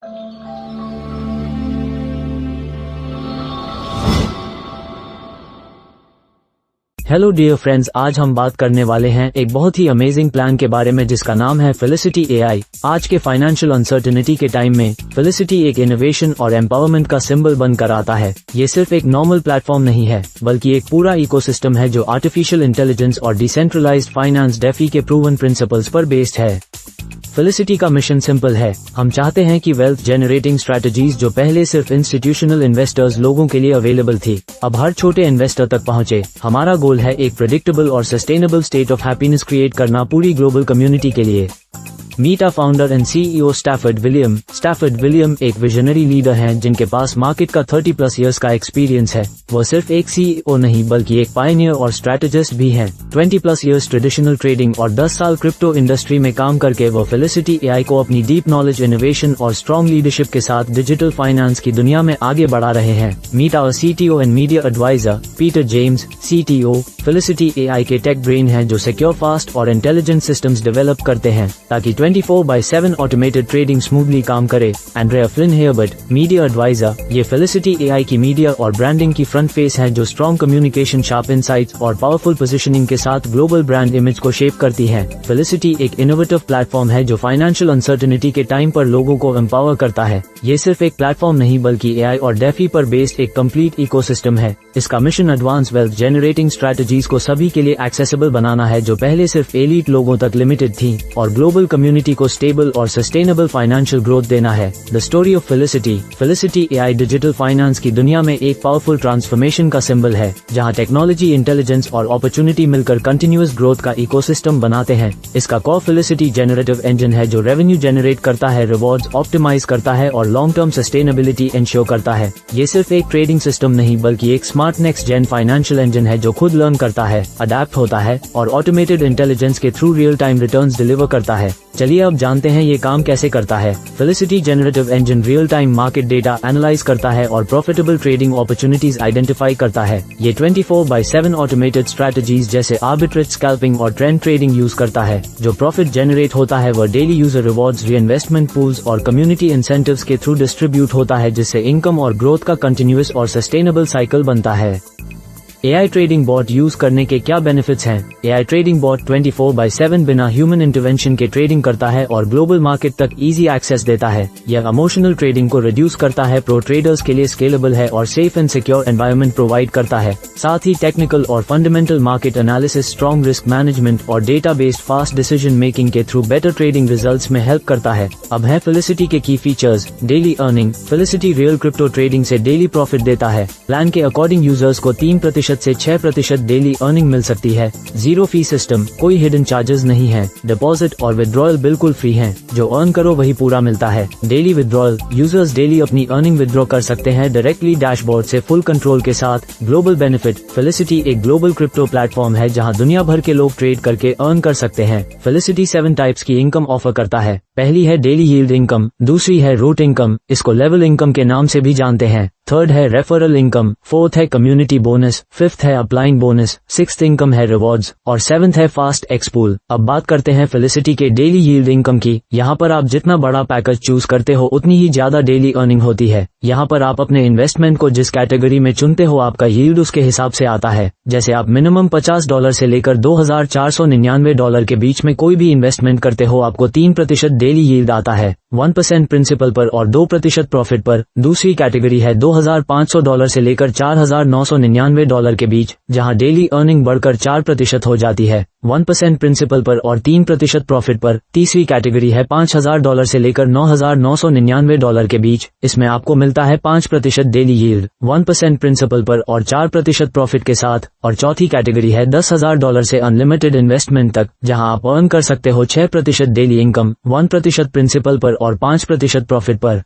Hello dear friends, आज हम बात करने वाले हैं एक बहुत ही अमेजिंग प्लान के बारे में जिसका नाम है फेलिसिटी एआई। आज के फाइनेंशियल अनसर्टेनिटी के टाइम में फेलिसिटी एक इनोवेशन और एम्पावरमेंट का सिंबल बनकर आता है। ये सिर्फ एक नॉर्मल प्लेटफॉर्म नहीं है, बल्कि एक पूरा इकोसिस्टम है जो आर्टिफिशियल इंटेलिजेंस और डिसेंट्रलाइज्ड फाइनेंस डेफी के प्रूवन प्रिंसिपल्स पर बेस्ड है। फेलिसिटी का मिशन सिंपल है। हम चाहते हैं कि वेल्थ जनरेटिंग स्ट्रैटेजीज जो पहले सिर्फ इंस्टीट्यूशनल इन्वेस्टर्स लोगों के लिए अवेलेबल थी, अब हर छोटे इन्वेस्टर तक पहुंचे। हमारा गोल है एक प्रेडिक्टेबल और sustainable state of happiness create करना पूरी ग्लोबल कम्युनिटी के लिए। Meta founder and CEO Stafford William एक विजनरी लीडर हैं जिनके पास मार्केट का 30+ इयर्स का एक्सपीरियंस है। वो सिर्फ एक सीईओ नहीं बल्कि एक पायनियर और स्ट्रैटेजिस्ट भी हैं। 20+ इयर्स ट्रेडिशनल ट्रेडिंग और 10 साल क्रिप्टो इंडस्ट्री में काम करके वो फेलिसिटी एआई को अपनी डीप नॉलेज, इनोवेशन और स्ट्रॉन्ग लीडरशिप के साथ डिजिटल फाइनेंस की दुनिया में आगे बढ़ा रहे हैं। मीटा और CTO and media advisor Peter James, CTO, Felicity AI के टेक ब्रेन हैं जो सिक्योर, फास्ट और इंटेलिजेंट सिस्टम्स डेवलप करते हैं ताकि 24/7 ऑटोमेटेड ट्रेडिंग स्मूथली काम करे। Andrea Flynn Herbert, media advisor, ये फेलिसिटी एआई की मीडिया और ब्रांडिंग की फ्रंट फेस है जो स्ट्रॉन्ग कम्युनिकेशन, शार्प इनसाइट्स और पावरफुल पोजीशनिंग के साथ ग्लोबल ब्रांड इमेज को शेप करती है। फेलिसिटी एक इनोवेटिव प्लेटफॉर्म है जो फाइनेंशियल अनसर्टेनिटी के टाइम पर लोगों को एम्पावर करता है। ये सिर्फ एक प्लेटफॉर्म नहीं बल्कि एआई और डेफी पर बेस्ड एक कंप्लीट इकोसिस्टम है। इसका mission advance wealth generating strategies को सभी के लिए एक्सेसिबल बनाना है जो पहले सिर्फ एलीट लोगों तक लिमिटेड थी, और ग्लोबल कम्युनिटी को स्टेबल और सस्टेनेबल फाइनेंशियल ग्रोथ देना है। The story of felicity AI digital finance की दुनिया में एक पावरफुल ट्रांसफॉर्मेशन का सिंबल है, जहां टेक्नोलॉजी, इंटेलिजेंस और अपॉर्चुनिटी मिलकर कंटिन्यूअस ग्रोथ का इकोसिस्टम बनाते हैं। इसका कोर फेलिसिटी जनरेटिव इंजन है जो रेवेन्यू जनरेट करता है, रिवॉर्ड्स ऑप्टिमाइज करता है और लॉन्ग टर्म सस्टेनेबिलिटी इंश्योर करता है। ये सिर्फ एक ट्रेडिंग सिस्टम नहीं बल्कि एक smart next gen financial engine है जो खुद लर्न करता है, अडेप्ट होता है और ऑटोमेटेड इंटेलिजेंस के through real time returns deliver करता है। चलिए अब जानते हैं ये काम कैसे करता है। Felicity generative engine real time market data analyse करता है और प्रॉफिटेबल ट्रेडिंग अपॉर्चुनिटीज आइडेंटिफाई करता है। ये 24/7 ऑटोमेटेड स्ट्रैटेजीज जैसे आर्बिट्रेज, स्कैल्पिंग और ट्रेंड ट्रेडिंग यूज करता है। जो प्रॉफिट जनरेट होता है वह daily user rewards, reinvestment pools और कम्युनिटी इंसेंटिव्स के थ्रू डिस्ट्रीब्यूट होता है, जिससे इनकम और ग्रोथ का कंटिन्यूअस और सस्टेनेबल साइकिल बनता है। एआई ट्रेडिंग बॉट यूज करने के क्या बेनिफिट्स हैं? एआई ट्रेडिंग बॉट 24/7 बिना ह्यूमन इंटरवेंशन के ट्रेडिंग करता है और ग्लोबल मार्केट तक इजी एक्सेस देता है। यह इमोशनल ट्रेडिंग को रिड्यूस करता है, प्रो ट्रेडर्स के लिए स्केलेबल है और safe and secure environment provide करता है। साथ ही टेक्निकल और fundamental market analysis, strong risk management और data based fast decision making के थ्रू बेटर ट्रेडिंग रिजल्ट्स में हेल्प करता है। अब है फेलिसिटी के key features. Daily earning. Felicity real crypto trading से डेली प्रॉफिट देता है। प्लान के अकॉर्डिंग यूजर्स को 3% से 6% डेली अर्निंग मिल सकती है। जीरो फी सिस्टम, कोई हिडन चार्जेस नहीं है। डिपॉजिट और विड्रॉयल बिल्कुल फ्री हैं, जो अर्न करो वही पूरा मिलता है। डेली विड्रॉयल, यूजर्स डेली अपनी अर्निंग विड्रॉ कर सकते हैं डायरेक्टली डैशबोर्ड से फुल कंट्रोल के साथ। Global benefit. फेलिसिटी एक ग्लोबल क्रिप्टो प्लेटफॉर्म है जहां दुनिया भर के लोग ट्रेड करके अर्न कर सकते हैं। फेलिसिटी 7 टाइप्स की इनकम ऑफर करता है। पहली है डेली यील्ड इनकम, दूसरी है रूट इनकम, इसको लेवल इनकम के नाम से भी जानते हैं। थर्ड है रेफरल इनकम, फोर्थ है कम्युनिटी बोनस, फिफ्थ है अपलाइन बोनस, सिक्स्थ इनकम है रिवॉर्ड्स और सेवेंथ है फास्ट एक्सपूल। अब बात करते हैं फेलिसिटी के डेली यील्ड इनकम की। यहाँ पर आप जितना बड़ा पैकेज चूज करते हो उतनी ही ज्यादा डेली अर्निंग होती है। यहाँ पर आप अपने इन्वेस्टमेंट को जिस कैटेगरी में चुनते हो आपका यील्ड उसके हिसाब से आता है। जैसे आप मिनिमम $50 से लेकर $2,499 के बीच में कोई भी इन्वेस्टमेंट करते हो आपको 3% डेली यील्ड आता है, 1% प्रिंसिपल पर और 2% प्रॉफिट पर। दूसरी कैटेगरी है $2,500 से लेकर $4,999 के बीच, जहां डेली अर्निंग बढ़कर 4% हो जाती है, 1% प्रिंसिपल पर और 3% प्रॉफिट पर। तीसरी कैटेगरी है $5,000 से लेकर $9,999 के बीच, इसमें आपको मिलता है 5% डेली यील्ड, 1% प्रिंसिपल पर और 4% प्रॉफिट के साथ। और चौथी कैटेगरी है $10,000 से अनलिमिटेड इन्वेस्टमेंट तक, जहां आप अर्न कर सकते हो 6% डेली इनकम, 1% प्रिंसिपल पर और 5% प्रॉफिट पर।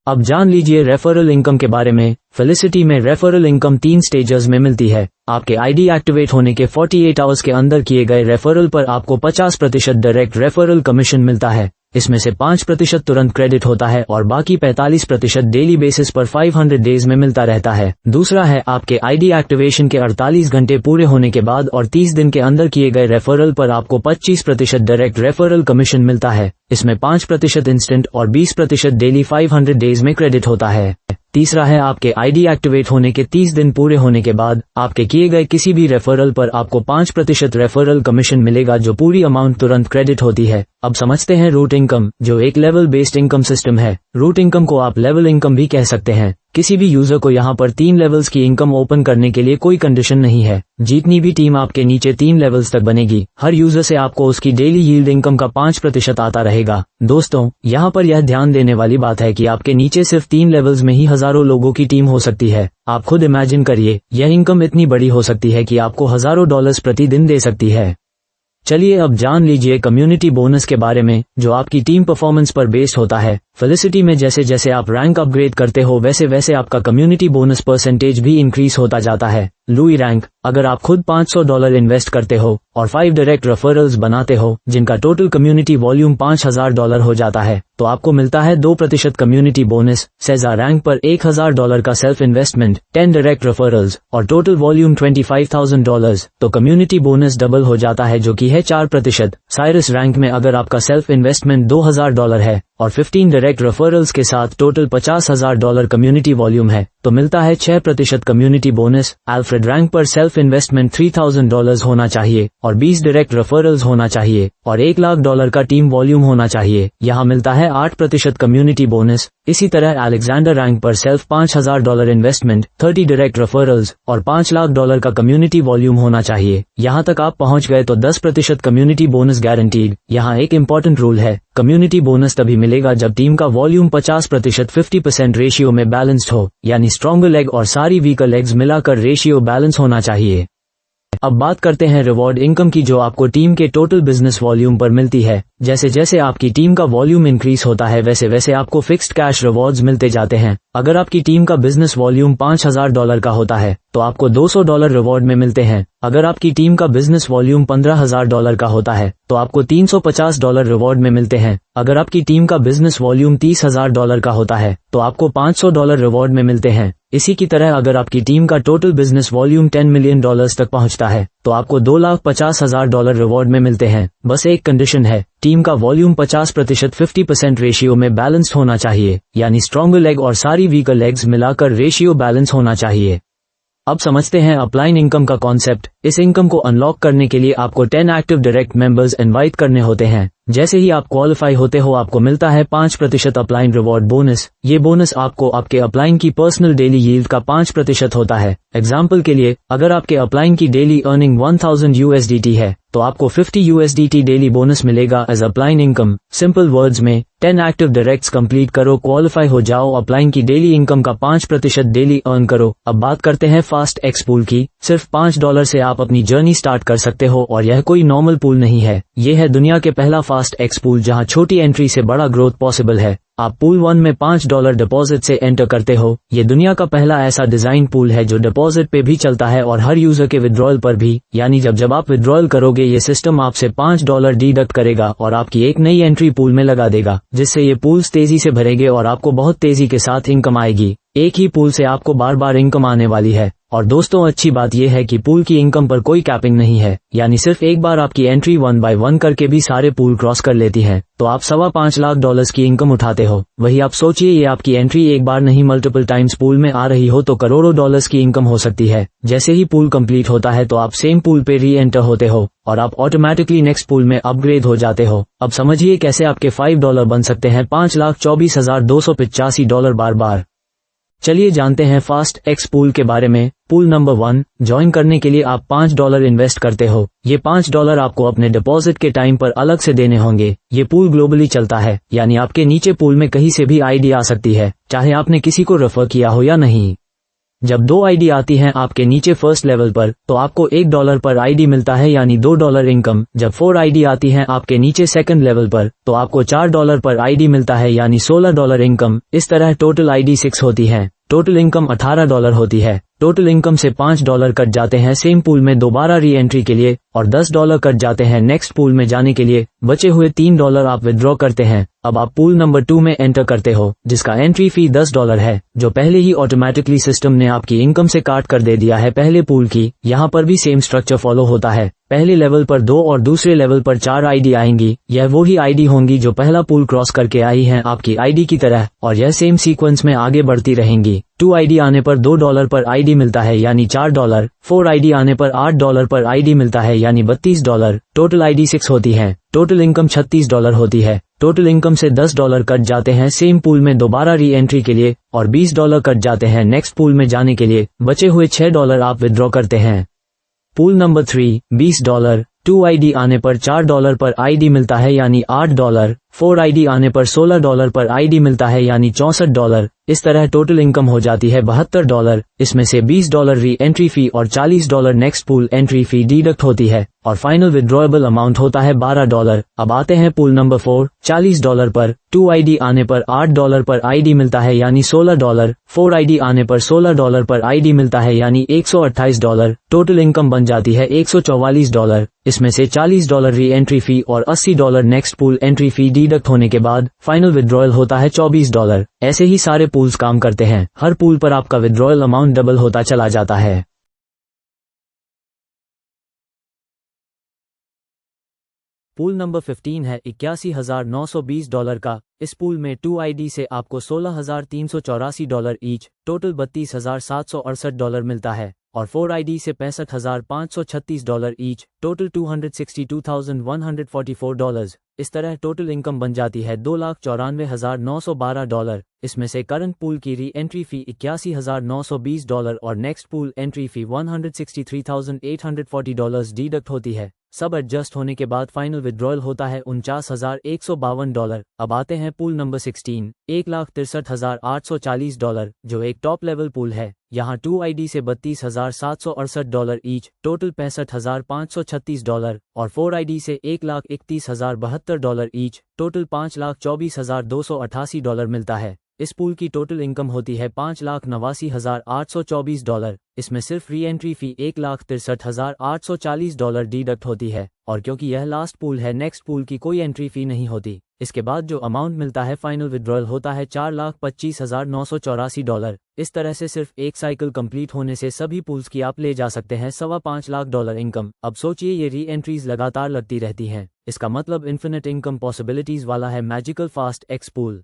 अब जान लीजिए रेफरल इनकम के बारे में। फेलिसिटी में रेफरल इनकम 3 स्टेजेस में मिलती है। आपके आईडी एक्टिवेट होने के 48 आवर्स के अंदर किए गए रेफरल पर आपको 50% डायरेक्ट रेफरल कमीशन मिलता है। इसमें से 5% तुरंत क्रेडिट होता है और बाकी 45% डेली बेसिस पर 500 डेज में मिलता रहता है। दूसरा है आपके आईडी एक्टिवेशन के 48 घंटे पूरे होने के बाद और 30 दिन के अंदर किए गए रेफरल पर आपको 25% डायरेक्ट रेफरल कमीशन मिलता है। इसमें 5% इंस्टेंट और 20% डेली 500 डेज में क्रेडिट होता है। तीसरा है आपके आईडी एक्टिवेट होने के 30 दिन पूरे होने के बाद आपके किए गए किसी भी रेफरल पर आपको 5% रेफरल कमीशन मिलेगा, जो पूरी अमाउंट तुरंत क्रेडिट होती है। अब समझते हैं रूट इनकम, जो एक लेवल बेस्ड इनकम सिस्टम है। रूट इनकम को आप लेवल इनकम भी कह सकते हैं। किसी भी यूजर को यहाँ पर 3 लेवल्स की इनकम ओपन करने के लिए कोई कंडीशन नहीं है। जितनी भी टीम आपके नीचे 3 लेवल्स तक बनेगी, हर यूजर से आपको उसकी डेली यील्ड इनकम का 5% आता रहेगा। दोस्तों, यहाँ पर यह ध्यान देने वाली बात है कि आपके नीचे सिर्फ 3 लेवल्स में ही हजारों लोगों की टीम हो सकती है। आप खुद इमेजिन करिए, यह इनकम इतनी बड़ी हो सकती है कि आपको हजारों डॉलर्स प्रतिदिन दे सकती है। चलिए अब जान लीजिए कम्युनिटी बोनस के बारे में, जो आपकी टीम परफॉर्मेंस पर बेस्ड होता है। फेलिसिटी में जैसे जैसे आप रैंक अपग्रेड करते हो वैसे वैसे आपका कम्युनिटी बोनस परसेंटेज भी इंक्रीज होता जाता है। लुई रैंक, अगर आप खुद $500 इन्वेस्ट करते हो और 5 डायरेक्ट रेफरल्स बनाते हो जिनका टोटल कम्युनिटी वॉल्यूम $5000 हो जाता है, तो आपको मिलता है 2% कम्युनिटी बोनस। सेजा रैंक पर $1000 का सेल्फ इन्वेस्टमेंट, 10 डायरेक्ट रेफरल्स और टोटल वॉल्यूम $25000, तो कम्युनिटी बोनस डबल हो जाता है, जो कि है 4%। साइरस रैंक में अगर आपका सेल्फ इन्वेस्टमेंट $2000 है और 15 डायरेक्ट रेफरल्स के साथ टोटल $50000 कम्युनिटी वॉल्यूम है, तो मिलता है 6% कम्युनिटी बोनस। अल्फ्रेड रैंक पर सेल्फ इन्वेस्टमेंट $3000 होना चाहिए और 20 डायरेक्ट रेफरल्स होना चाहिए और $1,00,000 का टीम वॉल्यूम होना चाहिए, यहाँ मिलता है 8% कम्युनिटी बोनस। इसी तरह अलेक्जेंडर रैंक पर सेल्फ $5000 इन्वेस्टमेंट, 30 डायरेक्ट रेफरल्स और $5,00,000 का कम्युनिटी वॉल्यूम होना चाहिए। यहाँ तक आप पहुँच गए तो 10% कम्युनिटी बोनस गारंटीड। यहाँ एक इम्पोर्टेंट रूल है, कम्युनिटी बोनस तभी मिलेगा जब टीम का वॉल्यूम 50% 50% रेशियो में बैलेंस्ड हो, यानी स्ट्रॉन्गर लेग और सारी वीकर लेग्स मिलाकर रेशियो बैलेंस होना चाहिए। अब बात करते हैं रिवॉर्ड इनकम की, जो आपको टीम के टोटल बिजनेस वॉल्यूम पर मिलती है। जैसे जैसे आपकी टीम का वॉल्यूम इंक्रीज होता है वैसे वैसे आपको फिक्स्ड कैश रिवॉर्ड्स मिलते जाते हैं। अगर आपकी टीम का बिजनेस वॉल्यूम $5000 का होता है तो आपको $200 रिवॉर्ड में मिलते हैं। अगर आपकी टीम का बिजनेस वॉल्यूम $15000 का होता है तो आपको $350 रिवॉर्ड में मिलते हैं। अगर आपकी टीम का बिजनेस वॉल्यूम $30000 का होता है तो आपको $500 रिवॉर्ड में मिलते हैं। इसी की तरह अगर आपकी टीम का टोटल बिजनेस वॉल्यूम $10 मिलियन तक पहुंचता है तो आपको $2,50,000 रिवॉर्ड में मिलते हैं। बस एक कंडीशन है, टीम का वॉल्यूम 50% 50% रेशियो में बैलेंस्ड होना चाहिए, यानी स्ट्रॉन्गर लेग और सारी वीकर लेग्स मिलाकर रेशियो बैलेंस होना चाहिए। अब समझते हैं अपलाइन इनकम का कॉन्सेप्ट। इस इनकम को अनलॉक करने के लिए आपको 10 एक्टिव डायरेक्ट मेंबर्स इनवाइट करने होते हैं। जैसे ही आप क्वालिफाई होते हो आपको मिलता है 5% अपलाइन रिवॉर्ड बोनस। ये बोनस आपको आपके अपलाइन की पर्सनल डेली यील्ड का 5% होता है। एग्जाम्पल के लिए, अगर आपके अपलाइन की डेली अर्निंग 1000 USDT है तो आपको 50 USDT डेली बोनस मिलेगा as upline income. Simple words में 10 एक्टिव डायरेक्ट्स कंप्लीट करो, क्वालिफाई हो जाओ, अपलाइन की डेली इनकम का 5% डेली अर्न करो। अब बात करते हैं फास्ट एक्स पूल की। सिर्फ $5 से आप अपनी जर्नी स्टार्ट कर सकते हो और यह कोई नॉर्मल पूल नहीं है। ये है दुनिया के पहला फास्ट एक्स पूल जहां छोटी एंट्री से बड़ा ग्रोथ पॉसिबल है। आप पूल 1 में $5 डिपॉजिट से एंटर करते हो। ये दुनिया का पहला ऐसा डिजाइन पूल है जो डिपॉजिट पे भी चलता है और हर यूजर के विड्रॉल पर भी, यानी जब आप विड्रॉल करोगे ये सिस्टम आपसे $5 डिडक्ट करेगा और आपकी एक नई एंट्री पूल में लगा देगा, जिससे ये पूल्स तेजी से भरेंगे और आपको बहुत तेजी के साथ इनकम आएगी। एक ही पूल से आपको बार बार इनकम आने वाली है। और दोस्तों, अच्छी बात यह है कि पूल की इनकम पर कोई कैपिंग नहीं है, यानी सिर्फ एक बार आपकी एंट्री 1 by 1 करके भी सारे पूल क्रॉस कर लेती है तो आप $5.25 लाख की इनकम उठाते हो। वही आप सोचिए, ये आपकी एंट्री एक बार नहीं मल्टीपल टाइम्स पूल में आ रही हो तो करोड़ों डॉलर्स की इनकम हो सकती है। जैसे ही पूल कंप्लीट होता है तो आप सेम पूल पे री एंटर होते हो और आप ऑटोमेटिकली नेक्स्ट पूल में अपग्रेड हो जाते हो। अब समझिए कैसे आपके $5 बन सकते हैं $5,24,285 बार बार। चलिए जानते हैं फास्ट एक्स पूल के बारे में। पूल नंबर 1, ज्वाइन करने के लिए आप $5 इन्वेस्ट करते हो। ये $5 आपको अपने डिपॉजिट के टाइम पर अलग से देने होंगे। ये पूल ग्लोबली चलता है, यानी आपके नीचे पूल में कहीं से भी आईडी आ सकती है, चाहे आपने किसी को रेफर किया हो या नहीं। जब 2 आईडी आती हैं आपके नीचे फर्स्ट लेवल पर तो आपको $1 पर आईडी मिलता है, यानी $2 इनकम। जब 4 आईडी आती हैं आपके नीचे सेकंड लेवल पर तो आपको $4 पर आईडी मिलता है, यानी $16 इनकम। इस तरह टोटल आईडी 6 होती है। टोटल इनकम $18 होती है। टोटल इनकम से $5 कट जाते हैं सेम पूल में दोबारा री एंट्री के लिए और $10 कट जाते हैं नेक्स्ट पूल में जाने के लिए। बचे हुए $3 आप विथड्रॉ करते हैं। अब आप पूल नंबर 2 में एंटर करते हो जिसका एंट्री फी $10 है, जो पहले ही ऑटोमेटिकली सिस्टम ने आपकी इनकम से काट कर दे दिया है पहले पूल की। यहाँ पर भी सेम स्ट्रक्चर फॉलो होता है। पहले लेवल पर 2 और दूसरे लेवल पर 4 आईडी आएंगी। यह वो ही आईडी होंगी जो पहला पूल क्रॉस करके आई हैं आपकी आईडी की तरह, और यह सेम सीक्वेंस में आगे बढ़ती रहेंगी। 2 आईडी आने पर $2 पर आईडी मिलता है यानी $4। 4 आईडी आने पर $8 पर आईडी मिलता है यानी $32। टोटल आईडी 6 होती है। टोटल इनकम $36 होती है। टोटल इनकम से $10 कट जाते हैं सेम पूल में दोबारा री एंट्री के लिए और $20 कट जाते हैं नेक्स्ट पूल में जाने के लिए। बचे हुए $6 आप विथड्रॉ करते हैं। Pool number 3 $20। 2 आईडी आने पर $4 पर आईडी मिलता है यानी $8। 4 आईडी आने पर $16 पर आईडी मिलता है यानी $64। इस तरह टोटल इनकम हो जाती है $72। इसमें से $20 री एंट्री फी और $40 next pool entry fee deduct होती है और फाइनल विथड्रॉएबल अमाउंट होता है $12। अब आते हैं पूल नंबर 4 $40 पर। 2 आईडी आने पर $8 पर आईडी मिलता है यानी $16। 4 आईडी आने पर $16 पर आईडी मिलता है यानी $128। टोटल इनकम बन जाती है $144। इसमें से $40 री एंट्री फी और $80 next pool entry fee deduct होने के बाद फाइनल विथड्रॉयल होता है $24। ऐसे ही सारे पूल्स काम करते हैं। हर पूल पर आपका विथड्रॉयल अमाउंट डबल होता चला जाता है। पूल नंबर 15 है $81,920 का। इस पूल में 2 आईडी से आपको $16,384 ईच, टोटल $32,768 मिलता है और 4 आईडी से $65,536 ईच, टोटल $262,144। इस तरह टोटल इनकम बन जाती है $2,94,912। इसमें से करंट पूल की री एंट्री फी $81,920 और next pool entry fee $163,840 deduct होती है। सब एडजस्ट होने के बाद फाइनल विथड्रॉयल होता है $49,152। अब आते हैं पूल नंबर 16 $1,63,840, जो एक टॉप लेवल पूल है। यहाँ 2 आईडी से $32,768 ईच, टोटल $65,536 और 4 आईडी से $1,31,072 ईच, टोटल $5,24,288 मिलता है। इस पूल की टोटल इनकम होती है $5,89,824। इसमें सिर्फ री एंट्री फी $1,63,840 डिडक्ट होती है और क्योंकि यह लास्ट पूल है नेक्स्ट पूल की कोई एंट्री फी नहीं होती। इसके बाद जो अमाउंट मिलता है फाइनल विथड्रॉयल होता है $4,25,984। इस तरह से सिर्फ एक साइकिल कंप्लीट होने से सभी पूल्स की आप ले जा सकते हैं $5.25 लाख इनकम। अब सोचिए ये री एंट्रीज लगातार लगती रहती हैं। इसका मतलब इन्फिनिट इनकम पॉसिबिलिटीज वाला है magical fast X pool.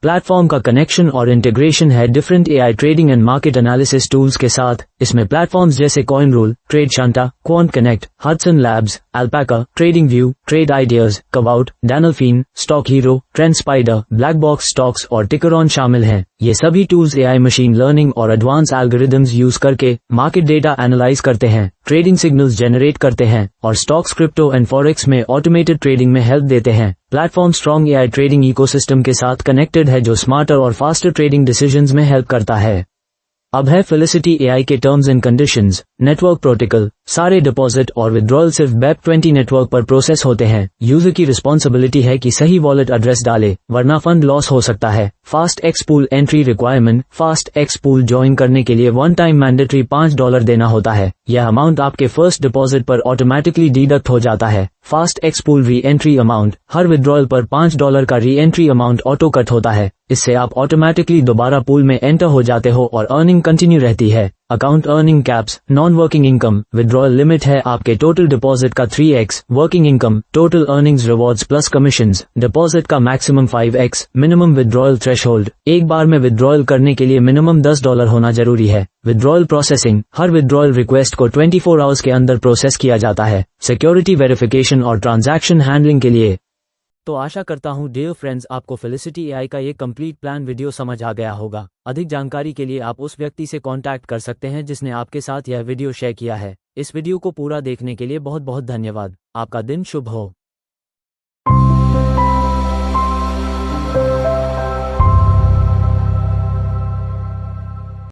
Platform का कनेक्शन और इंटीग्रेशन है different AI trading and market analysis tools के साथ। इसमें प्लेटफॉर्म्स जैसे Coinrule, TradeSanta, QuantConnect, Hudson Labs, Alpaca, TradingView, Trade Ideas, Kavout, Danelfin, StockHero, TrendSpider, Black Box Stocks और Tickeron शामिल हैं। ये सभी टूल्स एआई मशीन लर्निंग और एडवांस एल्गोरिदम्स यूज करके मार्केट डेटा एनालाइज करते हैं, trading signals generate करते हैं और स्टॉक्स, क्रिप्टो एंड फॉरेक्स में ऑटोमेटेड ट्रेडिंग में हेल्प देते हैं। Platform strong AI trading ecosystem के साथ कनेक्टेड है जो स्मार्टर और फास्टर ट्रेडिंग डिसीजंस में हेल्प करता है। अब है फेलिसिटी एआई के terms and conditions. Network protocol, सारे डिपॉजिट और विड्रॉल सिर्फ BEP20 नेटवर्क पर प्रोसेस होते हैं। यूजर की रिस्पॉन्सिबिलिटी है कि सही वॉलेट एड्रेस डाले वरना फंड लॉस हो सकता है। Fast X pool entry requirement, fast X pool join करने के लिए वन टाइम मैंडेटरी $5 देना होता है। यह अमाउंट आपके फर्स्ट डिपॉजिट पर ऑटोमेटिकली डिडक्ट हो जाता है। Fast X pool re entry amount, हर विड्रॉल पर $5 का री एंट्री अमाउंट ऑटो कट होता है। इससे आप ऑटोमेटिकली दोबारा पूल में एंटर हो जाते हो और अर्निंग कंटिन्यू रहती है। Account earning caps, non working income, withdrawal limit है आपके टोटल डिपॉजिट का 3x, working income, total earnings, rewards plus commissions, deposit का maximum 5x, minimum withdrawal threshold, एक बार में विड्रॉल करने के लिए मिनिमम $10 होना जरूरी है। विड्रॉल प्रोसेसिंग, हर विड्रॉल रिक्वेस्ट को 24 आवर्स के अंदर प्रोसेस किया जाता है। सिक्योरिटी वेरिफिकेशन और ट्रांजैक्शन हैंडलिंग के लिए। तो आशा करता हूँ डियर फ्रेंड्स आपको फेलिसिटी एआई का ये कंप्लीट प्लान वीडियो समझ आ गया होगा। अधिक जानकारी के लिए आप उस व्यक्ति से कांटेक्ट कर सकते हैं जिसने आपके साथ यह वीडियो शेयर किया है। इस वीडियो को पूरा देखने के लिए बहुत बहुत धन्यवाद। आपका दिन शुभ हो।